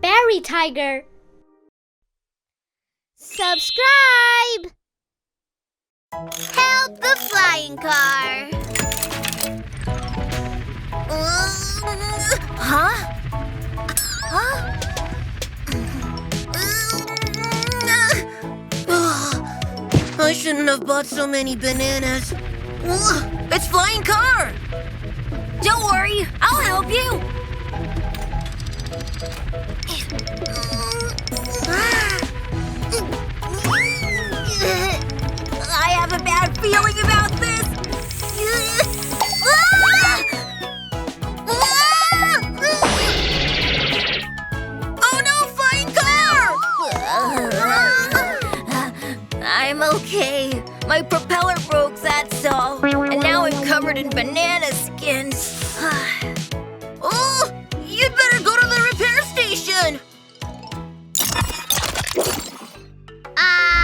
BarryTiger. Subscribe! Help the flying car! Huh? I shouldn't have bought so many bananas. It's flying car! Don't worry, I'll help you. I have a bad feeling about this. Oh no, flying car! I'm okay. My propeller broke, that's all. And now I'm covered in banana skins. Oh, you'd better go to the repair station. Uh-oh.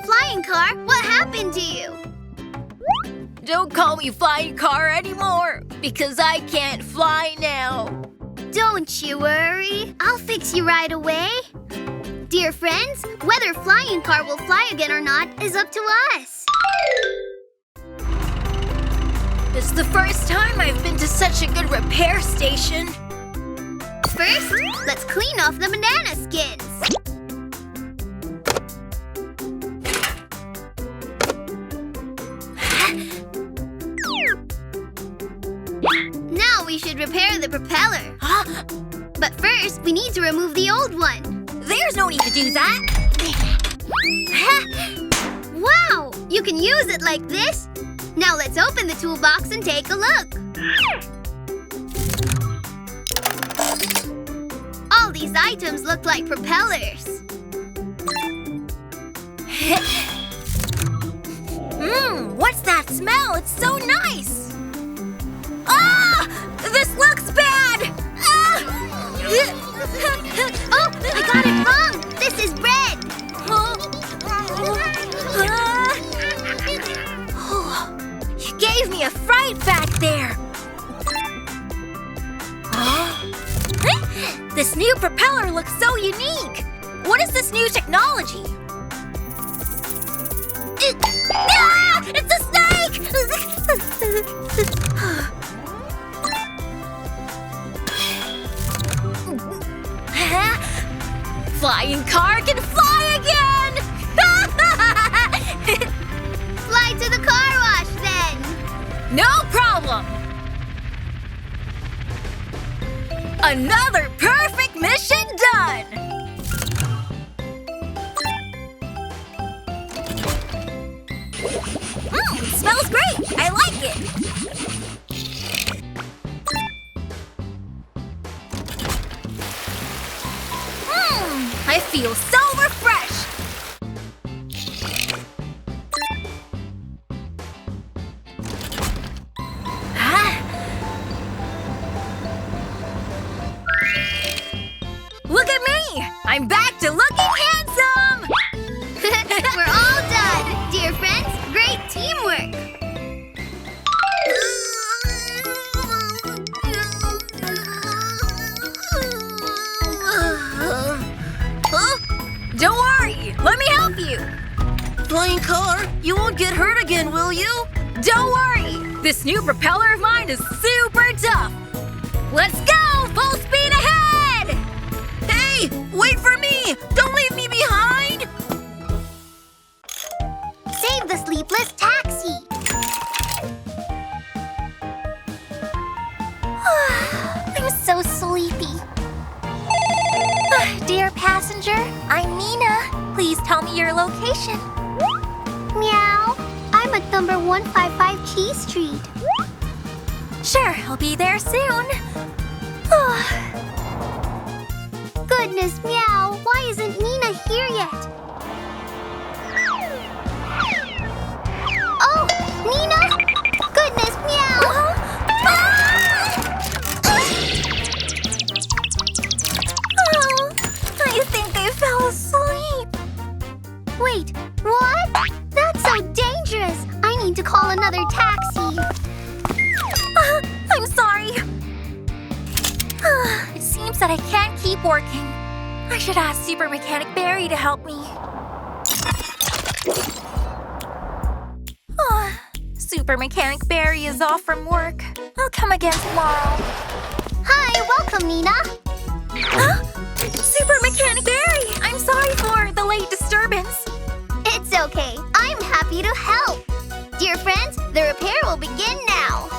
Flying car, what happened to you? Don't call me flying car anymore, because I can't fly now. Don't you worry. I'll fix you right away. Dear friends, whether flying car will fly again or not is up to us. It's the first time I've been to such a good repair station. First, let's clean off the banana skins. Now we should repair the propeller. But first, we need to remove the old one. There's no need to do that. Wow! You can use it like this. Now let's open the toolbox and take a look. All these items look like propellers. What's that smell? It's so nice. Ah! This looks bad! Ah! Oh, I got it wrong! This is bread! You gave me a fright back there! This new propeller looks so unique! What is this new technology? It's a snake! Flying car can fly again! Fly to the car wash then! No problem! Another perfect mission done! Smells great! I like it! I feel so refreshed! Look at me! I'm back to looking handsome! We're all done! Dear friends, great teamwork! Don't worry, let me help you. Flying car, you won't get hurt again, will you? Don't worry, this new propeller of mine is super tough. Let's go, full speed ahead! Hey, wait for me! Don't leave me behind! Save the sleepless taxi. I'm so sleepy. Dear passenger, I'm Nina. Please tell me your location. Meow. I'm at number 155 Key Street. Sure, I'll be there soon. Goodness, Meow. Why isn't Nina here yet? Oh, Nina? Goodness, Meow. I think I fell asleep. Wait, what? That's so dangerous. I need to call another taxi. that I can't keep working. I should ask Super Mechanic Barry to help me. Super Mechanic Barry is off from work. I'll come again tomorrow. Hi, welcome, Nina. Huh? Super Mechanic Barry! I'm sorry for the late disturbance. It's okay. I'm happy to help. Dear friends, the repair will begin now.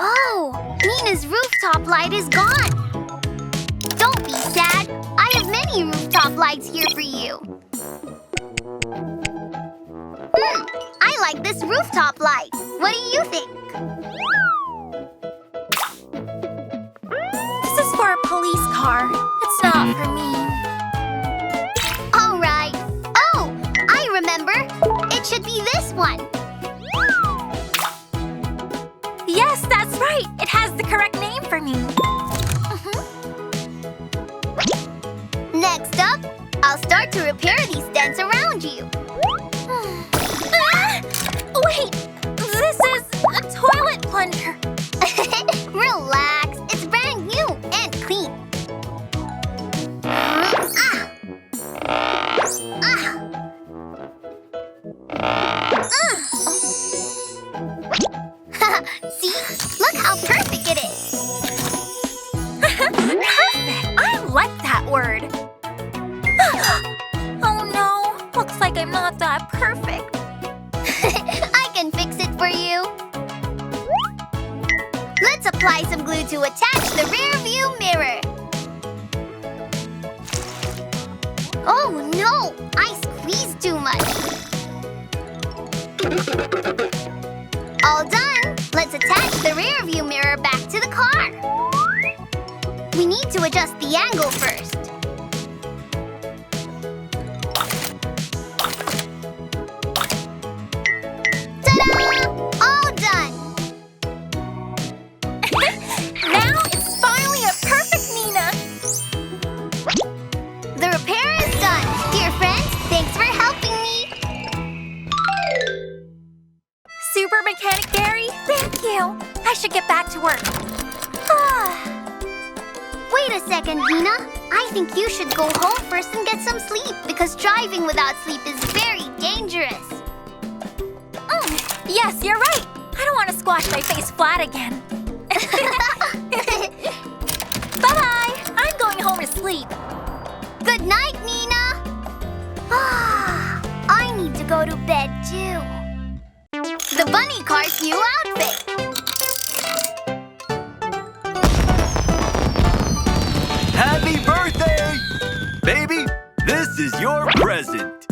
Oh, Nina's rooftop light is gone. Don't be sad. I have many rooftop lights here for you. I like this rooftop light. What do you think? This is for a police car. It's not for me. All right. Oh, I remember. It should be this one. Yes, that's right. It has the correct name for me. Next up, I'll start to repair these dents around you. Wait, this is a toilet plunger. Relax, it's brand new and clean. See? Look how perfect it is. Perfect! I like that word. Oh no, looks like I'm not that perfect. I can fix it for you. Let's apply some glue to attach the rear view mirror. Oh no, I squeezed too much. All done. Let's attach the rear view mirror back to the car. We need to adjust the angle first. Ta-da! All done. Now it's finally a perfect Nina. The repair is done. Dear friends, thanks for helping me. Super Mechanic Barry, thank you. I should get back to work. Wait a second, Nina. I think you should go home first and get some sleep because driving without sleep is very dangerous. Yes, you're right. I don't want to squash my face flat again. Bye-bye. I'm going home to sleep. Good night, Nina. I need to go to bed too. The bunny car's new outfit. Happy birthday! Baby, this is your present.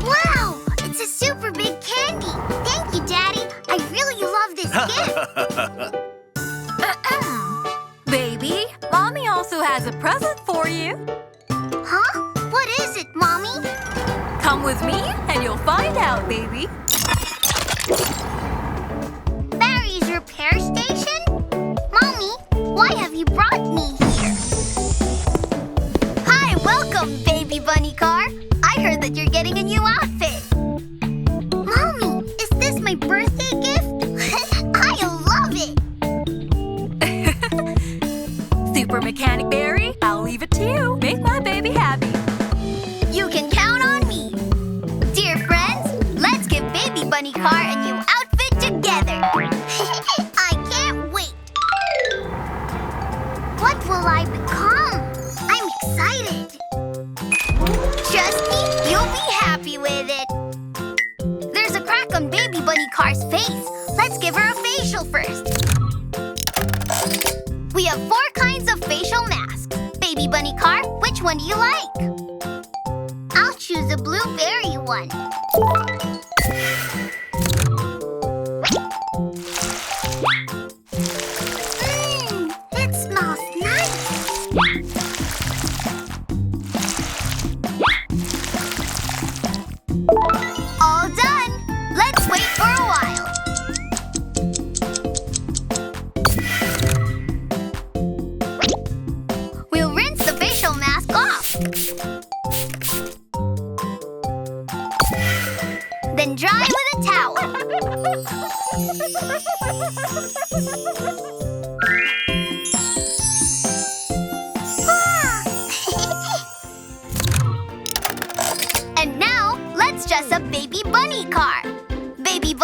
Wow, it's a super big candy. Thank you, Daddy. I really love this gift. Baby, Mommy also has a present for you. Huh? What is it, Mommy? Come with me and you'll find out, baby. Barry's repair station? Mommy, why have you brought me here? Hi, welcome, baby bunny car. I heard that you're getting a new outfit. Mommy, is this my birthday gift? I love it. Super Mechanic Barry, I'll leave it to you. Make my baby happy. You can count on me. Dear friends, let's give baby bunny car a new outfit together. I can't wait. What will I become? I'm excited. Trust me, you'll be happy with it. There's a crack on baby bunny car's face. Let's give her a facial first. We have 4 kinds of facial masks. Baby bunny car, which one do you like? I'll choose a blueberry one. It smells nice. All done. Let's wait for a while. We'll rinse the facial mask off.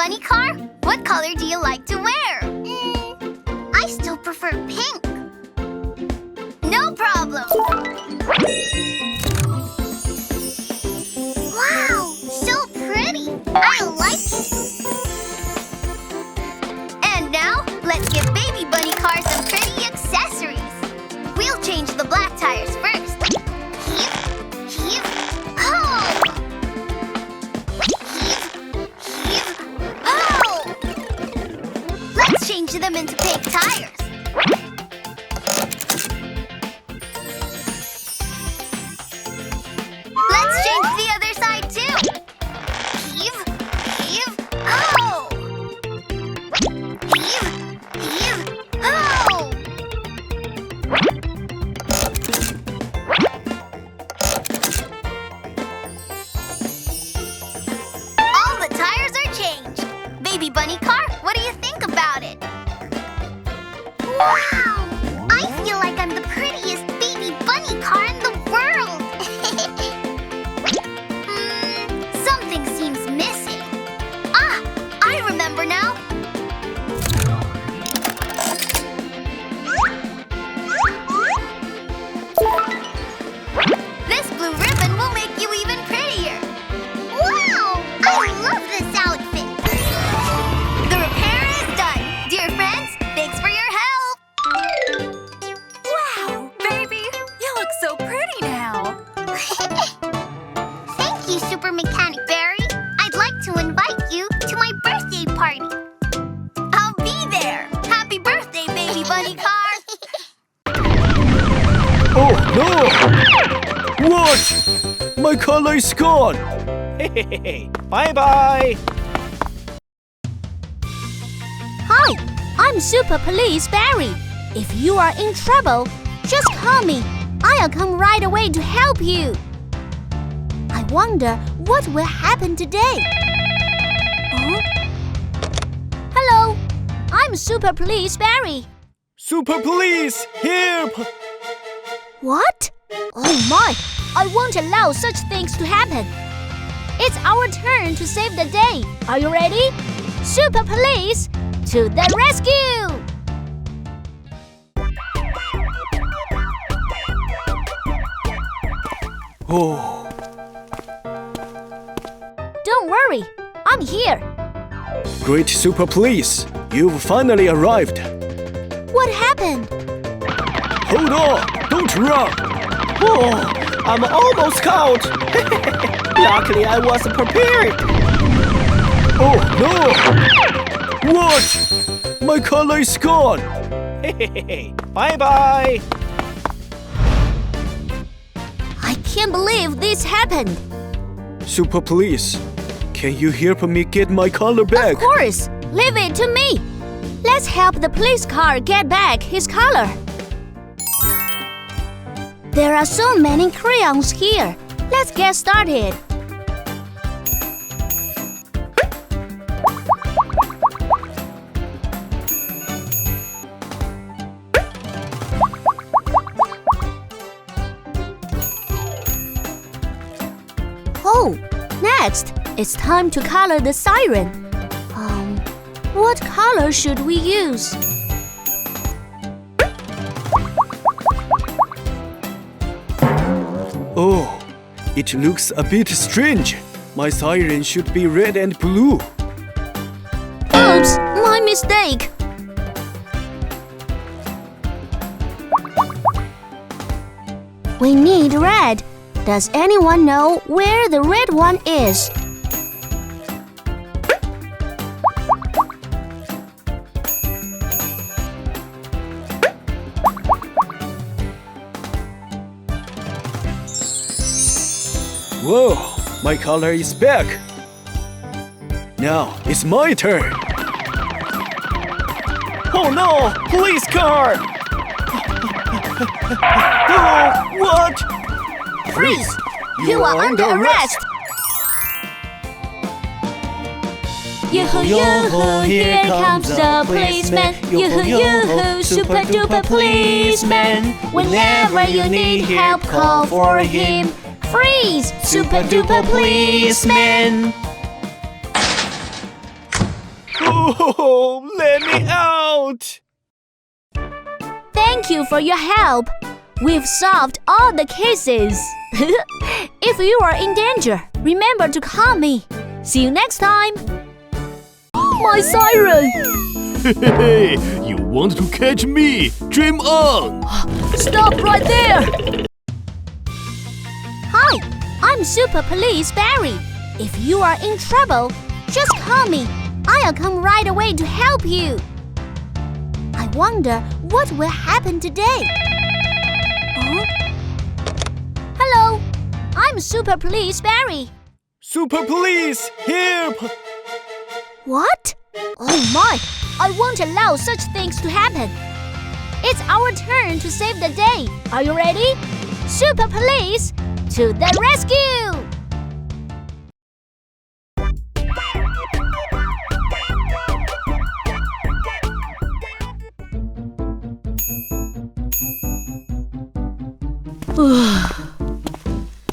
bunny car, what color do you like to wear? I still prefer pink. No problem. Wow, so pretty. I like it. And now, let's give baby bunny car some pretty accessories. We'll change the black tires first. Heave, ho! Heave, ho! Let's change them into pink tires. Let's change the other side too. Heave, ho! Heave, ho! All the tires are changed. Baby bunny car, what do you think about it? Wow! I feel like I'm the prettiest baby bunny car in the world. Something seems missing. Ah, I remember now. This blue ribbon will make you even prettier. Wow! I love this outfit. The repair is done. Dear friends, thanks for your help. Wow, baby, you look so pretty now. Thank you, Super Mechanic Barry. I'd like to invite you to my birthday party. I'll be there. Happy birthday, baby bunny car. Oh no! What? My color is gone! Bye-bye! Hi, I'm Super Police Barry. If you are in trouble, just call me. I'll come right away to help you. I wonder what will happen today. Huh? Hello, I'm Super Police Barry. Super Police, here! What? Oh my, I won't allow such things to happen. It's our turn to save the day. Are you ready? Super Police, to the rescue! Oh, Don't worry, I'm here. great Super Police! You've finally arrived! What happened? Hold on! Don't run! Oh, I'm almost caught! Luckily, I was prepared! Oh no! What? My color is gone! Bye-bye! I can't believe this happened. Super Police, can you help me get my color back? Of course, leave it to me. Let's help the police car get back his color. There are so many crayons here. Let's get started. Oh, next, it's time to color the siren. What color should we use? Oh, it looks a bit strange. My siren should be red and blue. Oops, my mistake. We need red. Does anyone know where the red one is? Whoa, my color is back. Now it's my turn. Oh no! Police car! Oh, what? Freeze! You are under arrest! Yoo-hoo, yoo-hoo, here comes the policeman. Yoo-hoo, yoo-hoo, super duper policeman. Whenever you need help, call for him. Freeze! Super duper policeman! Oh, let me out! Thank you for your help. We've solved all the cases. If you are in danger, remember to call me. See you next time. My siren! Hey, you want to catch me? Dream on! Stop right there! Hi, I'm Super Police Barry. If you are in trouble, just call me. I'll come right away to help you. I wonder what will happen today. Huh? Hello, I'm Super Police Barry. Super Police, here! What? Oh my, I won't allow such things to happen. It's our turn to save the day. Are you ready? Super Police, to the rescue!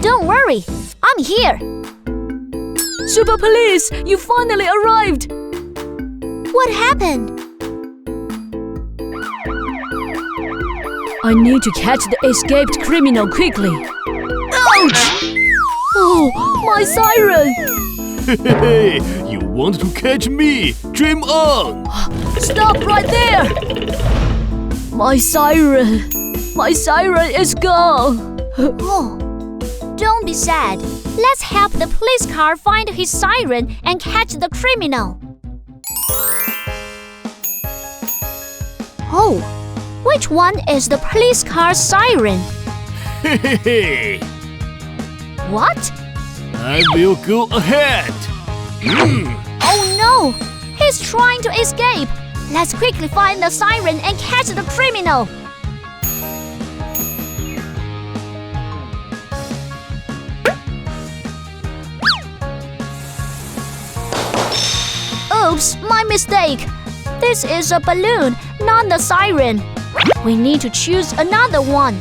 Don't worry, I'm here. Super Police, you finally arrived. What happened? I need to catch the escaped criminal quickly. Ouch! Oh, my siren! Hey, you want to catch me? Dream on! Stop right there! My siren is gone. Oh, don't be sad. Let's help the police car find his siren and catch the criminal. Oh, which one is the police car's siren? Hey, What? I will go ahead. Oh no! He's trying to escape. Let's quickly find the siren and catch the criminal. Oops, my mistake. This is a balloon, not the siren. We need to choose another one.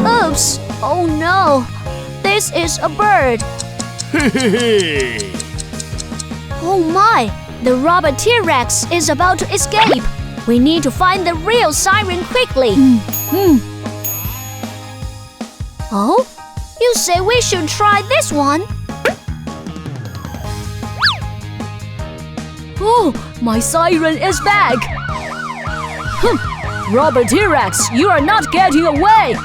Oops! Oh no! This is a bird. Hey, Oh my! The robber T-Rex is about to escape. We need to find the real siren quickly. Oh? You say we should try this one? Oh, my siren is back! Robber T-Rex, you are not getting away!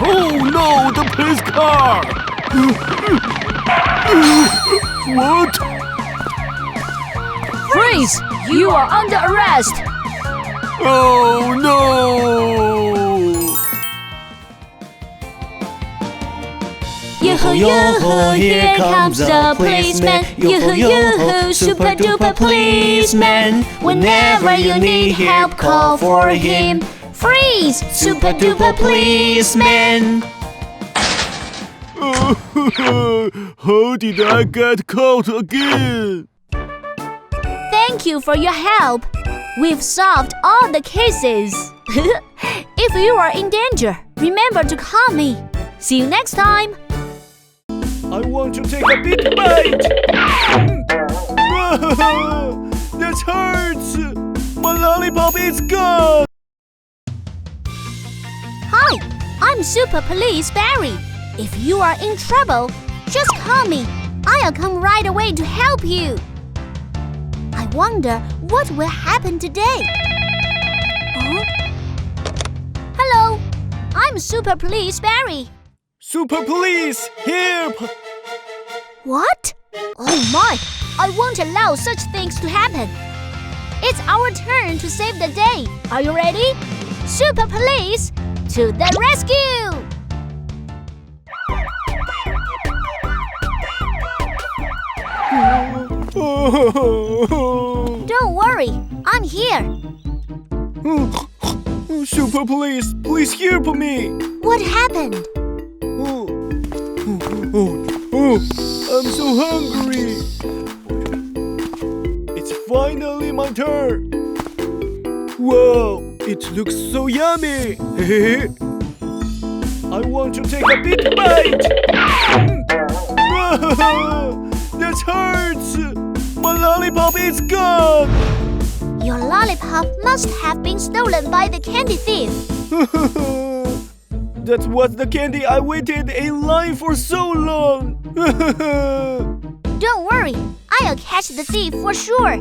oh no, the police car! What? Freeze! You are under arrest! Oh no! Yoo-hoo, yoo-hoo, here comes the policeman. Yoo-hoo, yoo-hoo, super duper policeman. Whenever you need help, call for him. Freeze! Super duper policeman. How did I get caught again? Thank you for your help. We've solved all the cases. If you are in danger, remember to call me. See you next time. I want to take a big bite. That hurts. My lollipop is gone. Hi, I'm Super Police Barry. If you are in trouble, just call me. I'll come right away to help you. I wonder what will happen today. Huh? Hello, I'm Super Police Barry. Super Police, here! What? Oh my, I won't allow such things to happen. It's our turn to save the day. Are you ready? Super Police, to the rescue! Don't worry, I'm here. Super Police, please help me! What happened? I'm so hungry. It's Finally my turn. Wow, it looks so yummy. I want to take a big bite. That hurts. My lollipop is gone. Your lollipop must have been stolen by the candy thief. That was the candy I waited in line for so long. Don't worry, I'll catch the thief for sure.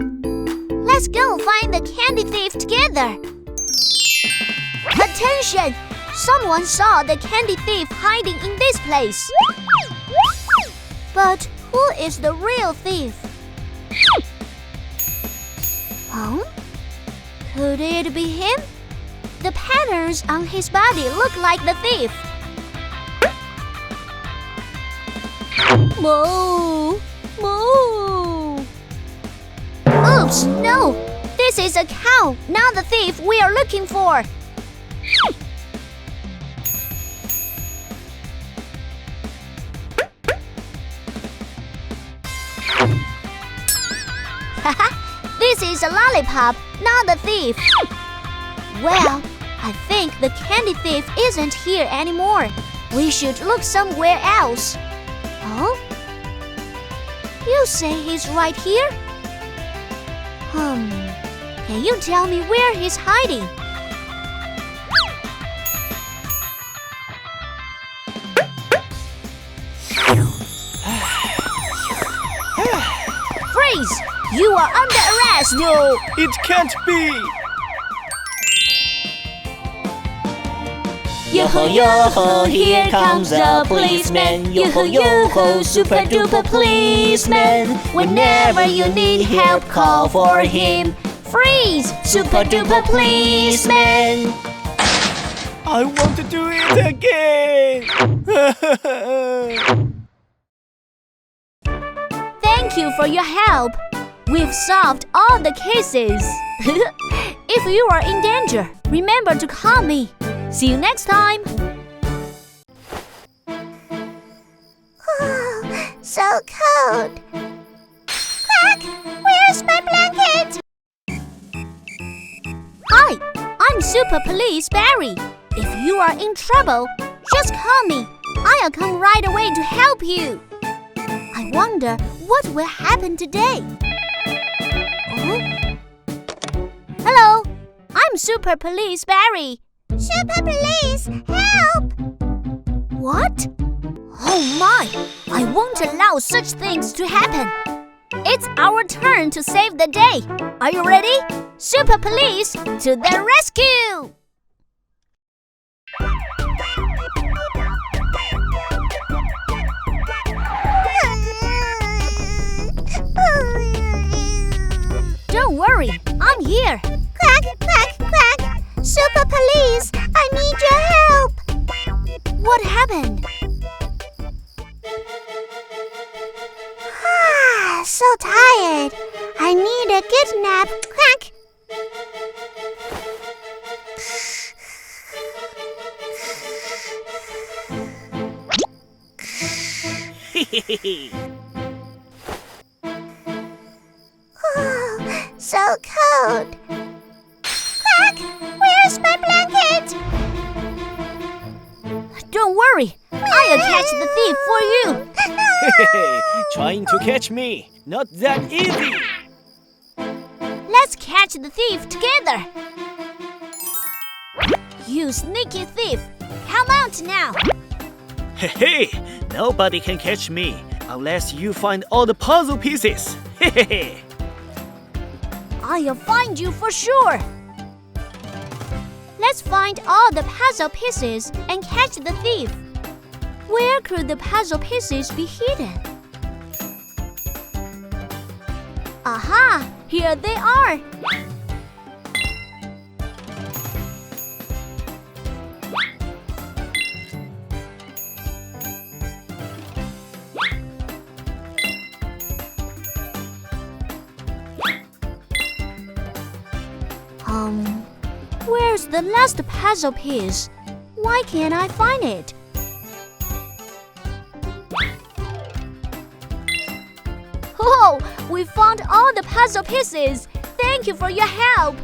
Let's go find the candy thief together. Attention! Someone saw the candy thief hiding in this place. But who is the real thief? Huh? Could it be him? The patterns on his body look like the thief. Moo! Moo! Oops, no! This is a cow, not the thief we are looking for. This is a lollipop, not the thief. Well, I think the candy thief isn't here anymore. We should look somewhere else. Oh? You say he's right here? Can you tell me where he's hiding? Freeze! You are under arrest! No, it can't be. Yo-ho, yo-ho, here comes the policeman. Yo-ho, yo-ho, super duper policeman. Whenever you need help, call for him. Freeze! Super duper policeman. I want to do it again. Thank you for your help. We've solved all the cases. If you are in danger, remember to call me. See you next time. Oh, so cold. Quack! Where's my blanket? Hi, I'm Super Police Barry. If you are in trouble, just call me. I'll come right away to help you. I wonder what will happen today. Oh? Hello, I'm Super Police Barry. Super Police, help! What? Oh my! I won't allow such things to happen. It's our turn to save the day. Are you ready? Super Police, to the rescue! Don't worry, I'm here. Quack, quack, quack! Super Police, I need your help! What happened? So tired. I need a good nap. Quack! Oh, so cold. Quack! Where's my blanket? Don't worry, I'll catch the thief for you. Trying to catch me. Not that easy. Let's catch the thief together. You sneaky thief, come out now. Hey, nobody can catch me unless you find all the puzzle pieces. I'll find you for sure. Let's find all the puzzle pieces and catch the thief. Where could the puzzle pieces be hidden? Aha! Here they are! Where's the last puzzle piece? Why can't I find it? Oh, We found all the puzzle pieces. Thank you for your help.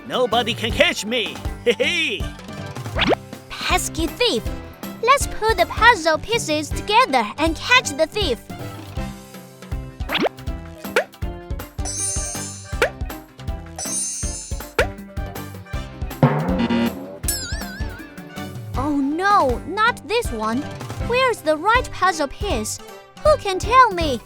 Nobody can catch me. Hey. Pesky thief. Let's put the puzzle pieces together and catch the thief. Oh no, not this one. Where's the right puzzle piece? Who can tell me?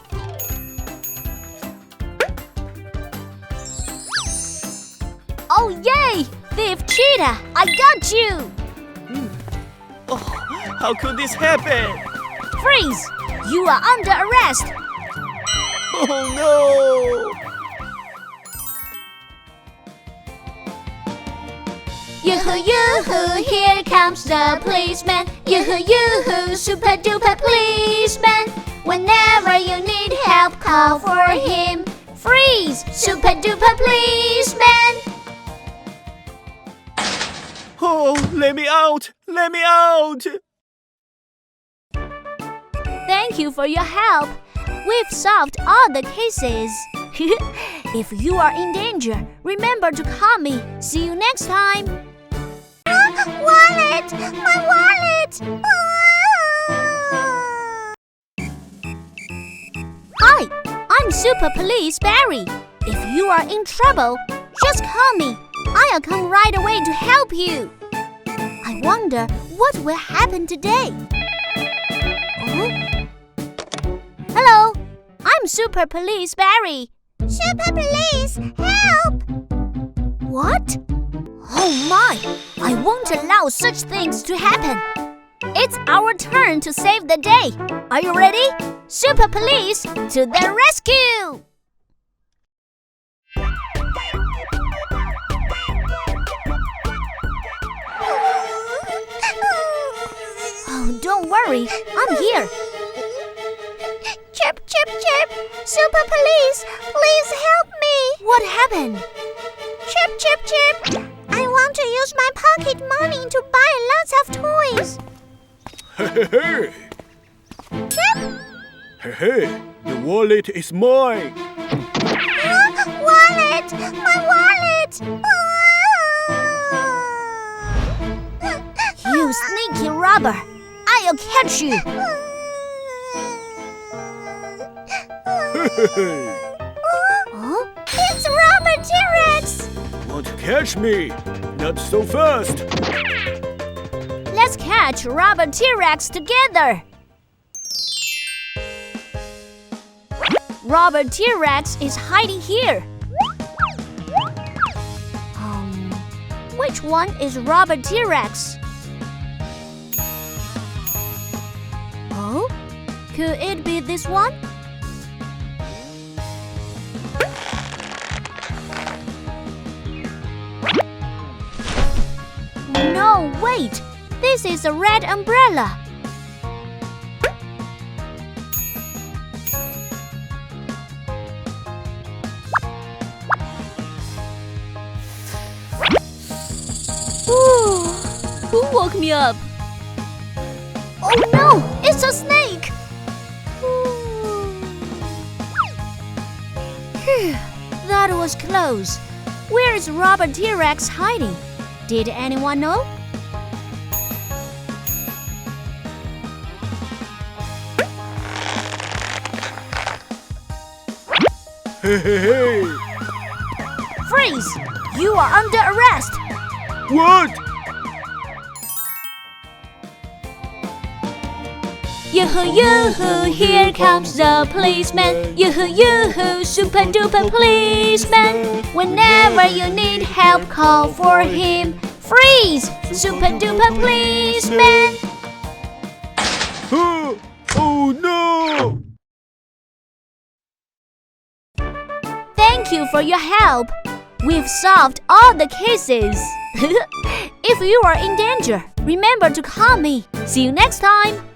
Oh yay! Thief cheetah, I got you! Oh, how could this happen? Freeze! You are under arrest! Oh no! Yoo-hoo, yoo-hoo, here comes the policeman. Yoo-hoo, yoo-hoo, super duper policeman. Whenever you need help, call for him. Freeze! Super duper policeman! Oh, let me out! Let me out! Thank you for your help. We've solved all the cases. If you are in danger, remember to call me. See you next time. Wallet! My wallet! Hi, I'm Super Police Barry. If you are in trouble, just call me. I'll come right away to help you. I wonder what will happen today. Oh? Hello, I'm Super Police Barry. Super Police, help! What? Oh my! I won't allow such things to happen. It's our turn to save the day. Are you ready? Super Police, to the rescue! Oh, don't worry, I'm here. Chirp, chirp, chirp! Super Police, please help me! What happened? Chirp, chirp, chirp! I want to use my pocket money to buy lots of toys. Hey, hey, Chirp! hey, hey, the wallet is mine. Wallet! My wallet! You sneaky robber! I'll catch you! Oh? It's Robber T-Rex! Want to catch me? Not so fast. Let's catch Robber T-Rex together! Robber T-Rex is hiding here. Which one is Robber T-Rex? Oh? Could it be this one? No, wait! This is a red umbrella. Ooh, who woke me up? Oh no! It's a snake! That was close. Where is Robber T-Rex hiding? Did anyone know? Hey, hey, hey. Freeze! You are under arrest! What? Yoo-hoo, yoo-hoo, here comes the policeman. Yoo-hoo, yoo-hoo, super duper policeman. Whenever you need help, call for him. Freeze! Super duper policeman. Oh no! Thank you for your help. We've solved all the cases. If you are in danger, remember to call me. See you next time.